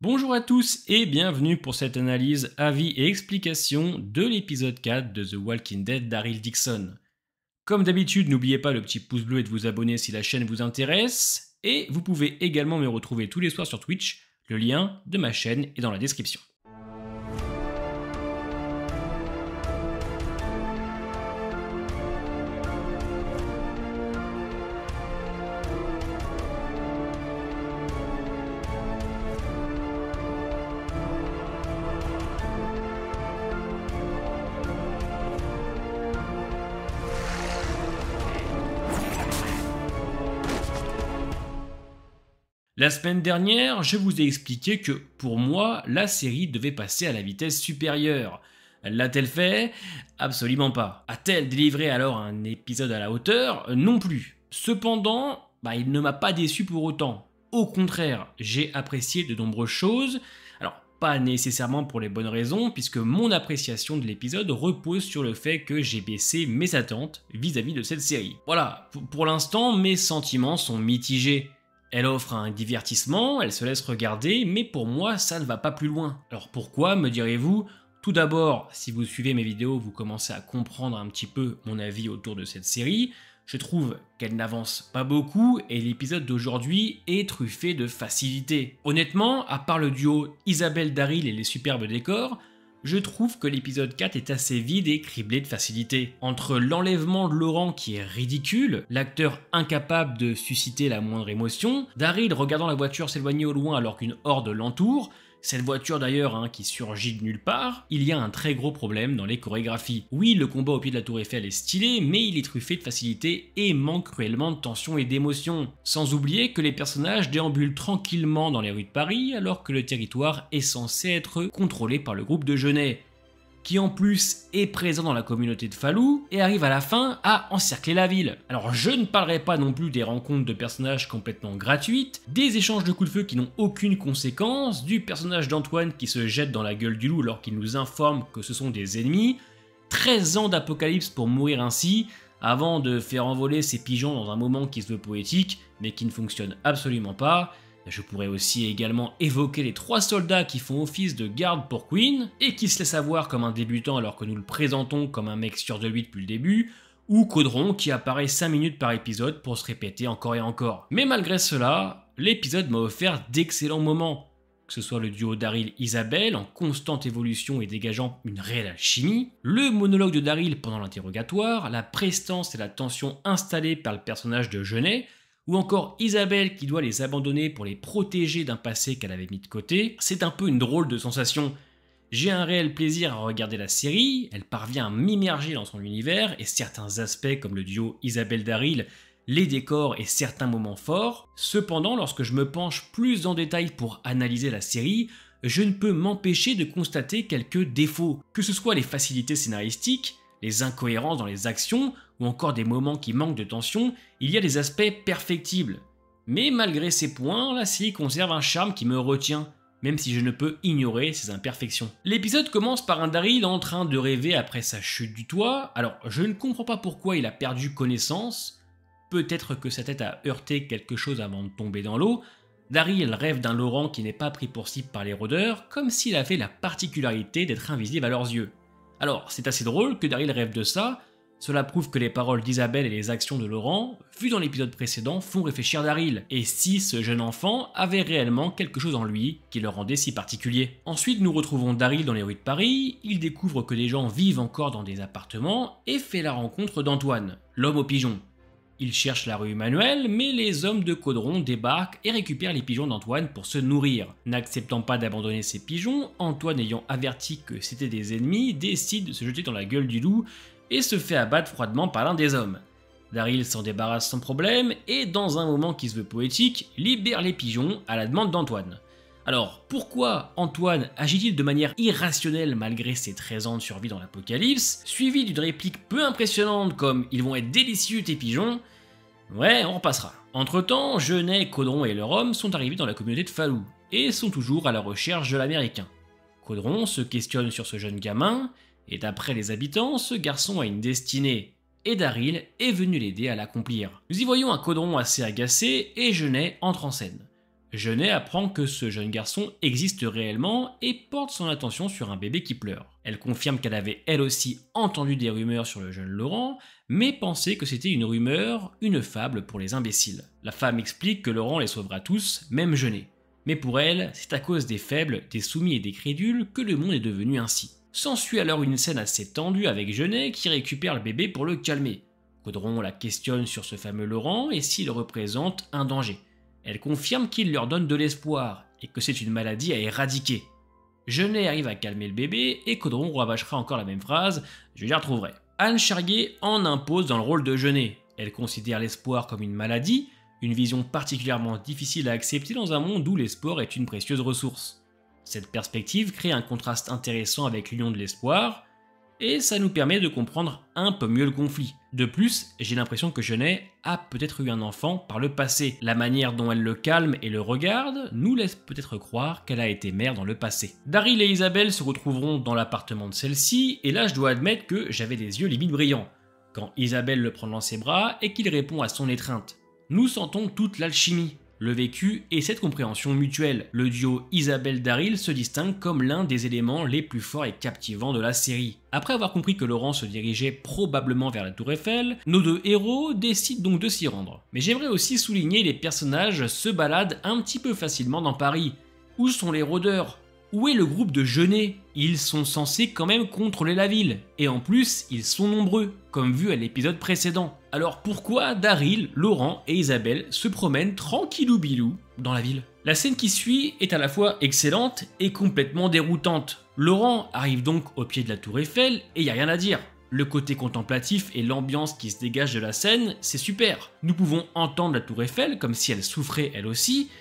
Bonjour à tous et bienvenue pour cette analyse, avis et explication de l'épisode 4 de The Walking Dead d'Daryl Dixon. Comme d'habitude, n'oubliez pas le petit pouce bleu et de vous abonner si la chaîne vous intéresse, et vous pouvez également me retrouver tous les soirs sur Twitch, le lien de ma chaîne est dans la description. La semaine dernière, je vous ai expliqué que, pour moi, la série devait passer à la vitesse supérieure. L'a-t-elle fait? Absolument pas. A-t-elle délivré alors un épisode à la hauteur? Non plus. Cependant, il ne m'a pas déçu pour autant. Au contraire, j'ai apprécié de nombreuses choses. Alors, pas nécessairement pour les bonnes raisons, puisque mon appréciation de l'épisode repose sur le fait que j'ai baissé mes attentes vis-à-vis de cette série. Voilà, pour l'instant, mes sentiments sont mitigés. Elle offre un divertissement, elle se laisse regarder, mais pour moi, ça ne va pas plus loin. Alors pourquoi, me direz-vous? Tout d'abord, si vous suivez mes vidéos, vous commencez à comprendre un petit peu mon avis autour de cette série. Je trouve qu'elle n'avance pas beaucoup et l'épisode d'aujourd'hui est truffé de facilité. Honnêtement, à part le duo Isabelle-Daryl et les superbes décors, je trouve que l'épisode 4 est assez vide et criblé de facilité. Entre l'enlèvement de Laurent qui est ridicule, l'acteur incapable de susciter la moindre émotion, Daryl regardant la voiture s'éloigner au loin alors qu'une horde l'entoure, cette voiture d'ailleurs qui surgit de nulle part, il y a un très gros problème dans les chorégraphies. Oui, le combat au pied de la tour Eiffel est stylé, mais il est truffé de facilité et manque cruellement de tension et d'émotion. Sans oublier que les personnages déambulent tranquillement dans les rues de Paris alors que le territoire est censé être contrôlé par le groupe de Genêt, qui en plus est présent dans la communauté de Fallou et arrive à la fin à encercler la ville. Alors je ne parlerai pas non plus des rencontres de personnages complètement gratuites, des échanges de coups de feu qui n'ont aucune conséquence, du personnage d'Antoine qui se jette dans la gueule du loup alors qu'il nous informe que ce sont des ennemis, 13 ans d'apocalypse pour mourir ainsi, avant de faire envoler ses pigeons dans un moment qui se veut poétique, mais qui ne fonctionne absolument pas. Je pourrais aussi également évoquer les 3 soldats qui font office de garde pour Queen et qui se laissent avoir comme un débutant alors que nous le présentons comme un mec sûr de lui depuis le début, ou Caudron qui apparaît 5 minutes par épisode pour se répéter encore et encore. Mais malgré cela, l'épisode m'a offert d'excellents moments, que ce soit le duo Daryl-Isabelle en constante évolution et dégageant une réelle alchimie, le monologue de Daryl pendant l'interrogatoire, la prestance et la tension installée par le personnage de Genêt, ou encore Isabelle qui doit les abandonner pour les protéger d'un passé qu'elle avait mis de côté, c'est un peu une drôle de sensation. J'ai un réel plaisir à regarder la série, elle parvient à m'immerger dans son univers et certains aspects comme le duo Isabelle-Daryl, les décors et certains moments forts. Cependant, lorsque je me penche plus en détail pour analyser la série, je ne peux m'empêcher de constater quelques défauts, que ce soit les facilités scénaristiques, les incohérences dans les actions, ou encore des moments qui manquent de tension, il y a des aspects perfectibles. Mais malgré ces points, la série conserve un charme qui me retient, même si je ne peux ignorer ses imperfections. L'épisode commence par un Daryl en train de rêver après sa chute du toit, alors je ne comprends pas pourquoi il a perdu connaissance, peut-être que sa tête a heurté quelque chose avant de tomber dans l'eau. Daryl rêve d'un Laurent qui n'est pas pris pour cible par les rôdeurs, comme s'il avait la particularité d'être invisible à leurs yeux. Alors c'est assez drôle que Daryl rêve de ça, cela prouve que les paroles d'Isabelle et les actions de Laurent, vues dans l'épisode précédent, font réfléchir Daryl, et si ce jeune enfant avait réellement quelque chose en lui qui le rendait si particulier. Ensuite nous retrouvons Daryl dans les rues de Paris, il découvre que des gens vivent encore dans des appartements, et fait la rencontre d'Antoine, l'homme aux pigeons. Il cherche la rue Emmanuel, mais les hommes de Caudron débarquent et récupèrent les pigeons d'Antoine pour se nourrir. N'acceptant pas d'abandonner ses pigeons, Antoine ayant averti que c'était des ennemis, décide de se jeter dans la gueule du loup et se fait abattre froidement par l'un des hommes. Daryl s'en débarrasse sans problème et, dans un moment qui se veut poétique, libère les pigeons à la demande d'Antoine. Alors, pourquoi Antoine agit-il de manière irrationnelle malgré ses 13 ans de survie dans l'apocalypse, suivi d'une réplique peu impressionnante comme « ils vont être délicieux tes pigeons », ouais, on repassera. Entre temps, Genêt, Caudron et leur homme sont arrivés dans la communauté de Fallou, et sont toujours à la recherche de l'américain. Caudron se questionne sur ce jeune gamin, et d'après les habitants, ce garçon a une destinée, et Daryl est venu l'aider à l'accomplir. Nous y voyons un Caudron assez agacé, et Genêt entre en scène. Jeunet apprend que ce jeune garçon existe réellement et porte son attention sur un bébé qui pleure. Elle confirme qu'elle avait elle aussi entendu des rumeurs sur le jeune Laurent, mais pensait que c'était une rumeur, une fable pour les imbéciles. La femme explique que Laurent les sauvera tous, même Jeunet. Mais pour elle, c'est à cause des faibles, des soumis et des crédules que le monde est devenu ainsi. S'ensuit alors une scène assez tendue avec Jeunet qui récupère le bébé pour le calmer. Caudron la questionne sur ce fameux Laurent et s'il représente un danger. Elle confirme qu'il leur donne de l'espoir et que c'est une maladie à éradiquer. Jeunet arrive à calmer le bébé et Caudron rabâchera encore la même phrase « je les retrouverai ». Anne Charrier en impose dans le rôle de Jeunet. Elle considère l'espoir comme une maladie, une vision particulièrement difficile à accepter dans un monde où l'espoir est une précieuse ressource. Cette perspective crée un contraste intéressant avec l'union de l'espoir, et ça nous permet de comprendre un peu mieux le conflit. De plus, j'ai l'impression que Jeunet a peut-être eu un enfant par le passé. La manière dont elle le calme et le regarde nous laisse peut-être croire qu'elle a été mère dans le passé. Daryl et Isabelle se retrouveront dans l'appartement de celle-ci, et là je dois admettre que j'avais les yeux limite brillants, quand Isabelle le prend dans ses bras et qu'il répond à son étreinte. Nous sentons toute l'alchimie, le vécu et cette compréhension mutuelle. Le duo Isabelle-Daryl se distingue comme l'un des éléments les plus forts et captivants de la série. Après avoir compris que Laurent se dirigeait probablement vers la Tour Eiffel, nos deux héros décident donc de s'y rendre. Mais j'aimerais aussi souligner les personnages se baladent un petit peu facilement dans Paris. Où sont les rôdeurs ? Où est le groupe de Jeunet ? Ils sont censés quand même contrôler la ville, et en plus, ils sont nombreux, comme vu à l'épisode précédent. Alors pourquoi Daryl, Laurent et Isabelle se promènent tranquillou-bilou dans la ville ? La scène qui suit est à la fois excellente et complètement déroutante. Laurent arrive donc au pied de la Tour Eiffel et y a rien à dire. Le côté contemplatif et l'ambiance qui se dégage de la scène, c'est super. Nous pouvons entendre la Tour Eiffel comme si elle souffrait elle aussi,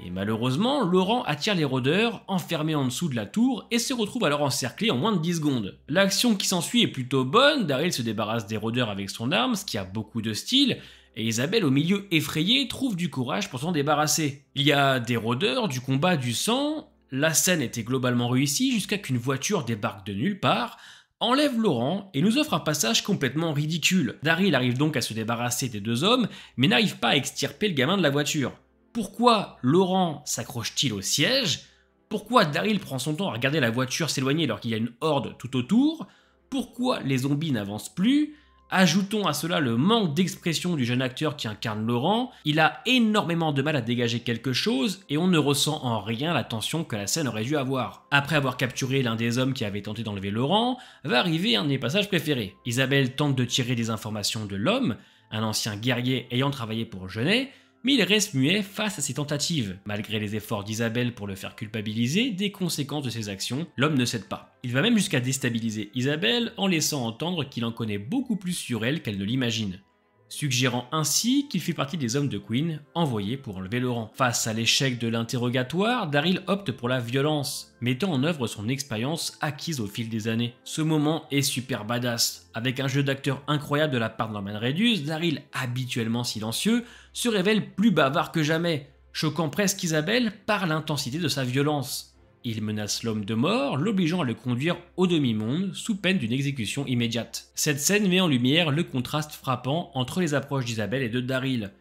et malheureusement, Laurent attire les rôdeurs, enfermés en dessous de la tour, et se retrouve alors encerclé en moins de 10 secondes. L'action qui s'ensuit est plutôt bonne, Daryl se débarrasse des rôdeurs avec son arme, ce qui a beaucoup de style, et Isabelle, au milieu effrayé, trouve du courage pour s'en débarrasser. Il y a des rôdeurs, du combat, du sang, la scène était globalement réussie jusqu'à qu'une voiture débarque de nulle part, enlève Laurent et nous offre un passage complètement ridicule. Daryl arrive donc à se débarrasser des deux hommes, mais n'arrive pas à extirper le gamin de la voiture. Pourquoi Laurent s'accroche-t-il au siège ? Pourquoi Daryl prend son temps à regarder la voiture s'éloigner alors qu'il y a une horde tout autour ? Pourquoi les zombies n'avancent plus ? Ajoutons à cela le manque d'expression du jeune acteur qui incarne Laurent, il a énormément de mal à dégager quelque chose et on ne ressent en rien la tension que la scène aurait dû avoir. Après avoir capturé l'un des hommes qui avait tenté d'enlever Laurent, va arriver un de mes passages préférés. Isabelle tente de tirer des informations de l'homme, un ancien guerrier ayant travaillé pour Jeunet, mais il reste muet face à ses tentatives. Malgré les efforts d'Isabelle pour le faire culpabiliser des conséquences de ses actions, l'homme ne cède pas. Il va même jusqu'à déstabiliser Isabelle en laissant entendre qu'il en connaît beaucoup plus sur elle qu'elle ne l'imagine, suggérant ainsi qu'il fait partie des hommes de Queen envoyés pour enlever Laurent. Face à l'échec de l'interrogatoire, Daryl opte pour la violence, mettant en œuvre son expérience acquise au fil des années. Ce moment est super badass. Avec un jeu d'acteur incroyable de la part de Norman Reedus, Daryl, habituellement silencieux, se révèle plus bavard que jamais, choquant presque Isabelle par l'intensité de sa violence. Il menace l'homme de mort, l'obligeant à le conduire au demi-monde sous peine d'une exécution immédiate. Cette scène met en lumière le contraste frappant entre les approches d'Isabelle et de Daryl.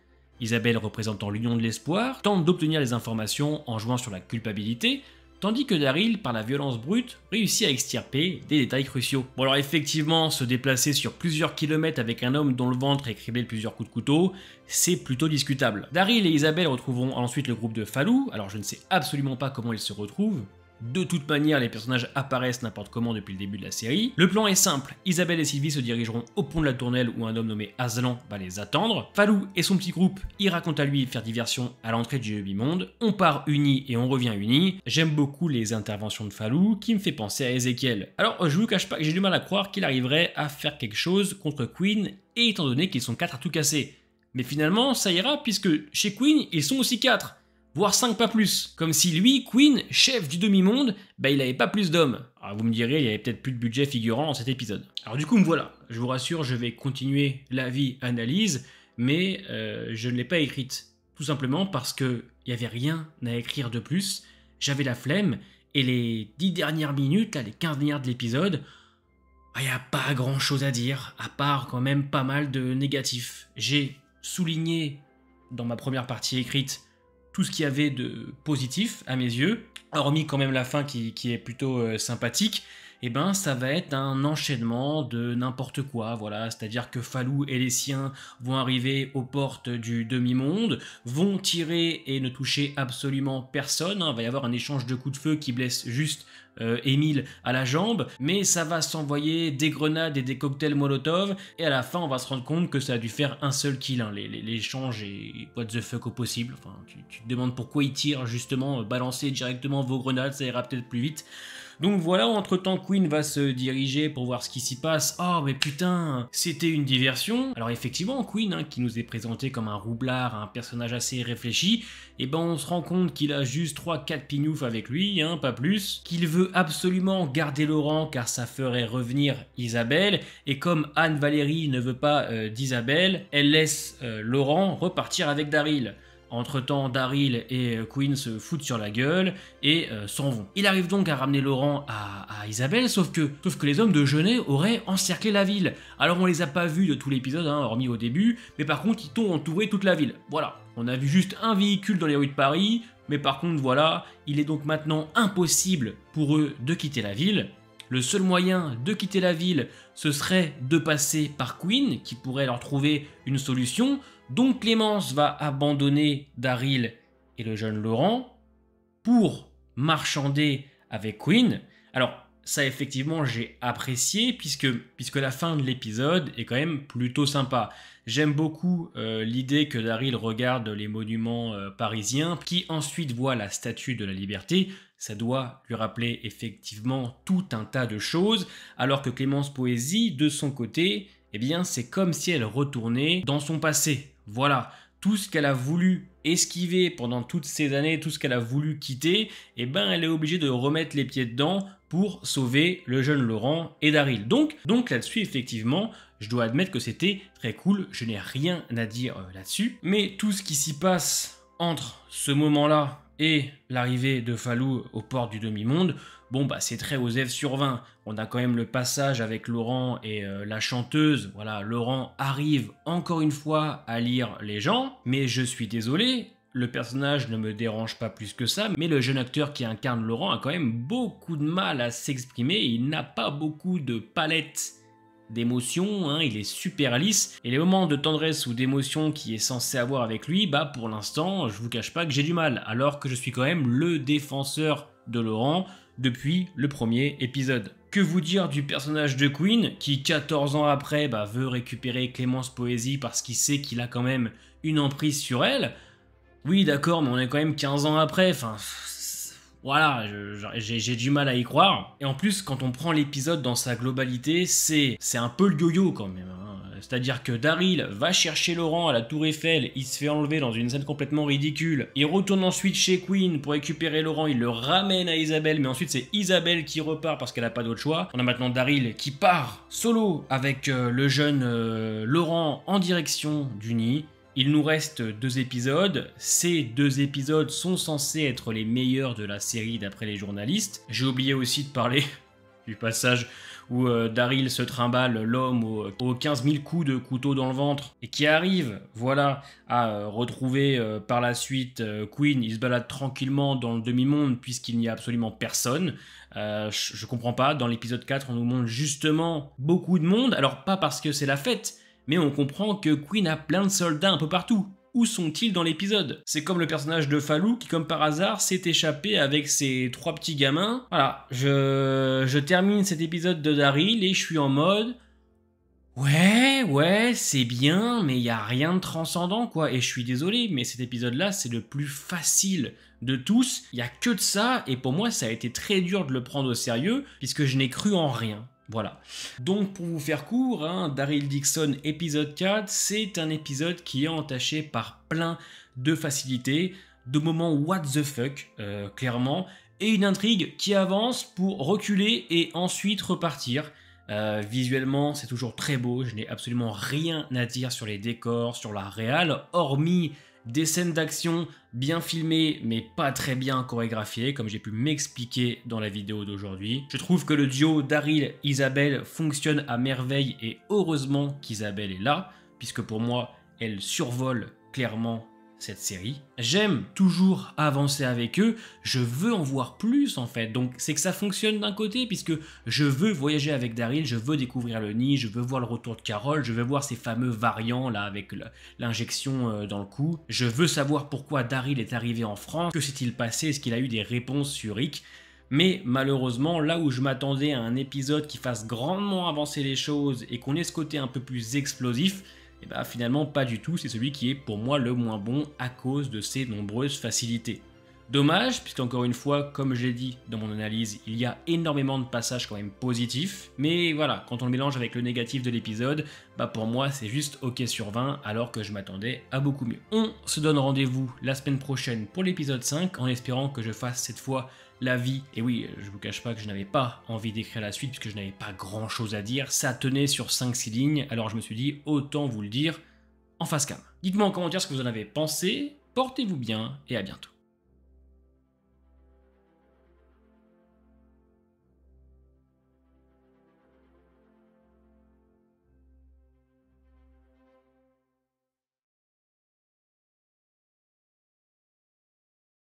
Isabelle, représentant l'union de l'espoir, tente d'obtenir les informations en jouant sur la culpabilité, tandis que Daryl, par la violence brute, réussit à extirper des détails cruciaux. Bon alors effectivement, se déplacer sur plusieurs kilomètres avec un homme dont le ventre est criblé de plusieurs coups de couteau, c'est plutôt discutable. Daryl et Isabelle retrouveront ensuite le groupe de Fallou, alors je ne sais absolument pas comment ils se retrouvent. De toute manière, les personnages apparaissent n'importe comment depuis le début de la série. Le plan est simple, Isabelle et Sylvie se dirigeront au pont de la Tournelle où un homme nommé Aslan va les attendre. Fallou et son petit groupe ira quant à lui faire diversion à l'entrée du demi-monde. On part unis et on revient unis. J'aime beaucoup les interventions de Fallou qui me fait penser à Ezekiel. Alors je vous cache pas que j'ai du mal à croire qu'il arriverait à faire quelque chose contre Queen, et étant donné qu'ils sont 4 à tout casser. Mais finalement ça ira puisque chez Queen ils sont aussi 4. Voire 5 pas plus, comme si lui, Queen, chef du demi-monde, il avait pas plus d'hommes. Alors vous me direz, il y avait peut-être plus de budget figurant dans cet épisode. Alors du coup, me voilà, je vous rassure, je vais continuer l'avis analyse, mais je ne l'ai pas écrite. Tout simplement parce que il n'y avait rien à écrire de plus, j'avais la flemme, et les 10 dernières minutes, là, les 15 dernières de l'épisode, il n'y a pas grand chose à dire, à part quand même pas mal de négatifs. J'ai souligné dans ma première partie écrite tout ce qu'il y avait de positif à mes yeux, hormis quand même la fin qui est plutôt sympathique. Et ben ça va être un enchaînement de n'importe quoi, voilà, c'est-à-dire que Falou et les siens vont arriver aux portes du demi-monde, vont tirer et ne toucher absolument personne, hein. Il va y avoir un échange de coups de feu qui blesse juste Émile à la jambe, mais ça va s'envoyer des grenades et des cocktails Molotov, et à la fin on va se rendre compte que ça a dû faire un seul kill, hein. L'échange est what the fuck au possible, enfin, tu te demandes pourquoi ils tirent justement, balancez directement vos grenades, ça ira peut-être plus vite. Donc voilà, entre-temps, Queen va se diriger pour voir ce qui s'y passe. Oh, mais putain, c'était une diversion. Alors effectivement, Queen, hein, qui nous est présenté comme un roublard, un personnage assez réfléchi, et ben on se rend compte qu'il a juste 3-4 pignoufs avec lui, hein, pas plus. Qu'il veut absolument garder Laurent car ça ferait revenir Isabelle. Et comme Anne-Valérie ne veut pas d'Isabelle, elle laisse Laurent repartir avec Daryl. Entre-temps, Daryl et Queen se foutent sur la gueule et s'en vont. Il arrive donc à ramener Laurent à Isabelle, sauf que les hommes de Genet auraient encerclé la ville. Alors on les a pas vus de tout l'épisode, hein, hormis au début, mais par contre ils ont entouré toute la ville. Voilà, on a vu juste un véhicule dans les rues de Paris, mais par contre voilà, il est donc maintenant impossible pour eux de quitter la ville. Le seul moyen de quitter la ville, ce serait de passer par Queen, qui pourrait leur trouver une solution. Donc Clémence va abandonner Daryl et le jeune Laurent pour marchander avec Queen. Alors ça effectivement j'ai apprécié puisque la fin de l'épisode est quand même plutôt sympa. J'aime beaucoup l'idée que Daryl regarde les monuments parisiens, qui ensuite voit la Statue de la Liberté. Ça doit lui rappeler effectivement tout un tas de choses, alors que Clémence Poésy, de son côté, eh bien c'est comme si elle retournait dans son passé. Voilà, tout ce qu'elle a voulu esquiver pendant toutes ces années, tout ce qu'elle a voulu quitter, eh ben elle est obligée de remettre les pieds dedans pour sauver le jeune Laurent et Daryl. Donc là-dessus, effectivement, je dois admettre que c'était très cool, je n'ai rien à dire là-dessus. Mais tout ce qui s'y passe entre ce moment-là et l'arrivée de Falou aux portes du demi-monde, bon bah c'est très Osef sur 20. On a quand même le passage avec Laurent et la chanteuse. Voilà, Laurent arrive encore une fois à lire les gens, mais je suis désolé, le personnage ne me dérange pas plus que ça, mais le jeune acteur qui incarne Laurent a quand même beaucoup de mal à s'exprimer, il n'a pas beaucoup de palette d'émotions, hein, il est super lisse, et les moments de tendresse ou d'émotion qu'il est censé avoir avec lui, bah pour l'instant, je vous cache pas que j'ai du mal, alors que je suis quand même le défenseur de Laurent depuis le premier épisode. Que vous dire du personnage de Queen, qui 14 ans après veut récupérer Clémence Poésy parce qu'il sait qu'il a quand même une emprise sur elle. Oui d'accord, mais on est quand même 15 ans après, enfin... Voilà, j'ai du mal à y croire. Et en plus, quand on prend l'épisode dans sa globalité, c'est un peu le yo-yo quand même, hein. C'est-à-dire que Daryl va chercher Laurent à la Tour Eiffel, il se fait enlever dans une scène complètement ridicule. Il retourne ensuite chez Queen pour récupérer Laurent, il le ramène à Isabelle, mais ensuite c'est Isabelle qui repart parce qu'elle n'a pas d'autre choix. On a maintenant Daryl qui part solo avec le jeune Laurent en direction du nid. Il nous reste 2 épisodes, ces 2 épisodes sont censés être les meilleurs de la série d'après les journalistes. J'ai oublié aussi de parler du passage où Daryl se trimballe l'homme aux 15 000 coups de couteau dans le ventre et qui arrive, voilà, à retrouver par la suite Queen. Il se balade tranquillement dans le demi-monde puisqu'il n'y a absolument personne. Je comprends pas, dans l'épisode 4 on nous montre justement beaucoup de monde, alors pas parce que c'est la fête, mais on comprend que Queen a plein de soldats un peu partout. Où sont-ils dans l'épisode? C'est comme le personnage de Falou qui, comme par hasard, s'est échappé avec ses 3 petits gamins. Voilà, je termine cet épisode de Daryl et je suis en mode... Ouais, c'est bien, mais il n'y a rien de transcendant, quoi. Et je suis désolé, mais cet épisode-là, c'est le plus facile de tous. Il n'y a que de ça, et pour moi, ça a été très dur de le prendre au sérieux, puisque je n'ai cru en rien. Voilà. Donc pour vous faire court, hein, Daryl Dixon épisode 4, c'est un épisode qui est entaché par plein de facilités, de moments what the fuck, clairement, et une intrigue qui avance pour reculer et ensuite repartir. Visuellement, c'est toujours très beau, je n'ai absolument rien à dire sur les décors, sur la réal, hormis des scènes d'action bien filmées mais pas très bien chorégraphiées, comme j'ai pu m'expliquer dans la vidéo d'aujourd'hui. Je trouve que le duo Daryl-Isabelle fonctionne à merveille et heureusement qu'Isabelle est là, puisque pour moi, elle survole clairement cette série. J'aime toujours avancer avec eux, je veux en voir plus en fait, donc c'est que ça fonctionne d'un côté puisque je veux voyager avec Daryl, je veux découvrir le nid, je veux voir le retour de Carol, je veux voir ces fameux variants là avec l'injection dans le cou, je veux savoir pourquoi Daryl est arrivé en France, que s'est-il passé, est-ce qu'il a eu des réponses sur Rick. Mais malheureusement, là où je m'attendais à un épisode qui fasse grandement avancer les choses et qu'on ait ce côté un peu plus explosif, et bah finalement pas du tout, c'est celui qui est pour moi le moins bon à cause de ses nombreuses facilités. Dommage, puisqu'encore une fois, comme je l'ai dit dans mon analyse, il y a énormément de passages quand même positifs, mais voilà, quand on le mélange avec le négatif de l'épisode, bah pour moi c'est juste OK sur 20, alors que je m'attendais à beaucoup mieux. On se donne rendez-vous la semaine prochaine pour l'épisode 5, en espérant que je fasse cette fois l'avis, et oui, je vous cache pas que je n'avais pas envie d'écrire la suite, puisque je n'avais pas grand chose à dire, ça tenait sur 5-6 lignes, alors je me suis dit, autant vous le dire en face cam. Dites-moi en commentaire ce que vous en avez pensé, portez-vous bien, et à bientôt.